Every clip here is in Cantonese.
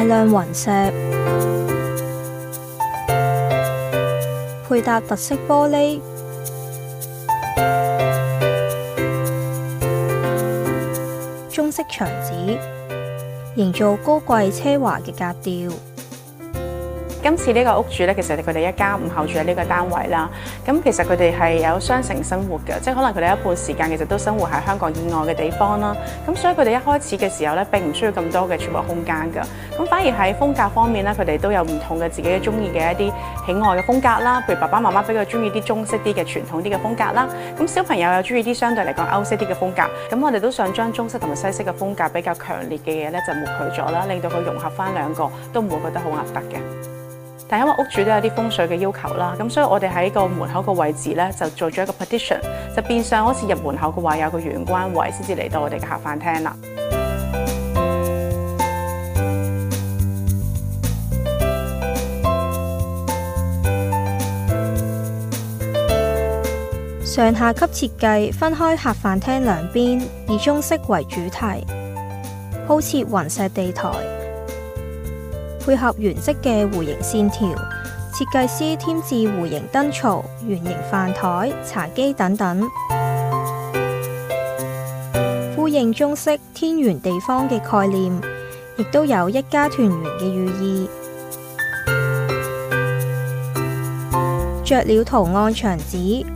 量雲石，配搭特色玻璃，中式牆紙，營造高貴奢華嘅格調。今次呢個屋主咧，其實佢哋一家五口住喺呢個單位啦。咁其實佢哋係有雙城生活嘅，即係可能佢哋一半時間其實都生活喺香港以外嘅地方啦。咁所以佢哋一開始嘅時候咧，並唔需要咁多嘅儲物空間㗎。咁反而喺風格方面咧，佢哋都有唔同嘅自己中意嘅一啲喜愛嘅風格啦。譬如爸爸媽媽比較中意啲中式啲嘅傳統啲嘅風格啦。咁小朋友又中意啲相對嚟講歐式啲嘅風格。咁我哋都想將中式同埋西式嘅風格比較強烈嘅嘢咧，就抹去咗啦，令到佢融合翻兩個，都唔會覺得好核突嘅。但因為屋主都有啲風水嘅要求啦，咁所以我哋喺個門口個位置咧就做咗一個 partition， 就變相好似入門口嘅話有個玄關位先至嚟到我哋嘅客飯廳啦。上下級設計分開客飯廳兩邊，以中式為主題，鋪設雲石地台。配合原色嘅弧形線條，設計師添置弧形燈槽、圓形飯台、茶几等等，呼應中式天圓地方嘅概念，亦都有一家團圓嘅寓意。雀鳥圖案牆紙，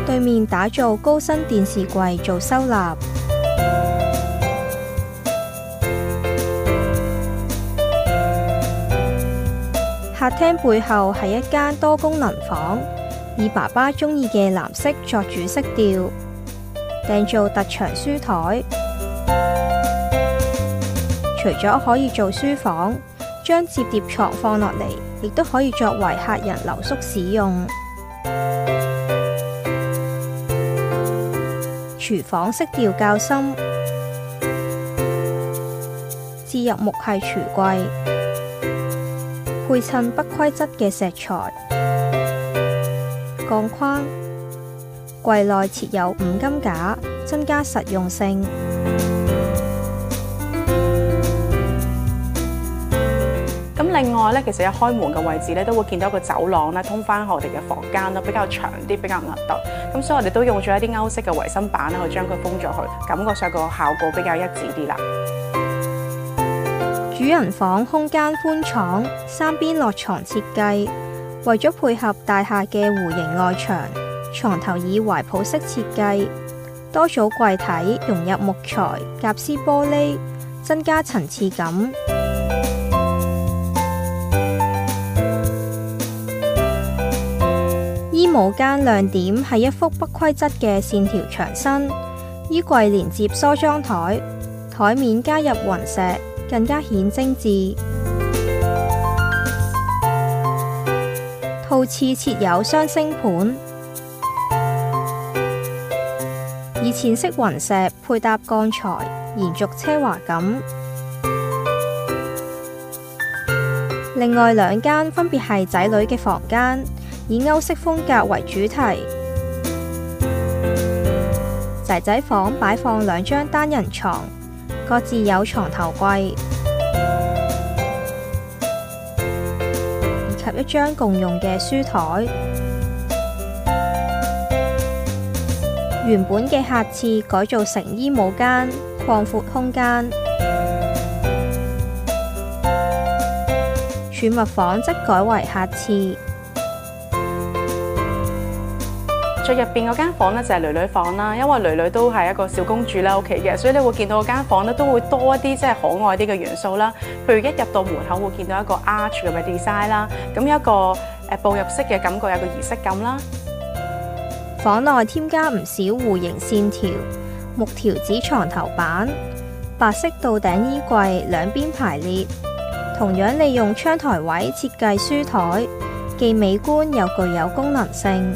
對面打造高身電視櫃做收納。客廳背後係一間多功能房，以爸爸中意嘅藍色作主色調，訂做特長書台。除咗可以做書房，將摺疊床放落嚟，亦都可以作為客人留宿使用。廚房色調較深，置入木係櫥櫃。配襯不規則嘅石材，鋼框，櫃內設有五金架，增加實用性。咁另外咧，其實一開門嘅位置咧，都會見到一個走廊咧，通翻我哋嘅房間咯，比較長啲，比較凹凸。咁所以我哋都用咗一啲歐式嘅維生板咧，去將佢封咗去，感覺上個效果比較一致啲啦。主人房空間寬敞，三邊落床設計，為咗配合大廈嘅弧形外牆，床頭以懷抱式設計，多組櫃體融入木材、夾絲玻璃，增加層次感。衣帽間亮點係一幅不規則嘅線條牆身，衣櫃連接梳妝台，台面加入雲石，更加顯精緻。套廁設有雙星盤，以淺色雲石配搭鋼材，延續奢華感。另外兩間分別係仔女嘅房間，以歐式風格為主題。仔仔房擺放兩張單人床，各自有床頭櫃，以及一張共用嘅書台。原本嘅客廁改造成衣帽間，擴闊空間。儲物房則改為客廁。最入邊嗰間房咧就係女女房啦，因為女女都係一個小公主啦屋企嘅，所以你會見到嗰間房咧都會多一啲即係可愛啲嘅元素啦。譬如一入到門口會見到一個 arch 咁嘅 design 啦，咁有一個步入式嘅感覺，有個儀式感啦。房內添加唔少弧形線條、木條子床頭板、白色到頂衣櫃兩邊排列，同樣利用窗台位設計書台，既美觀又具有功能性。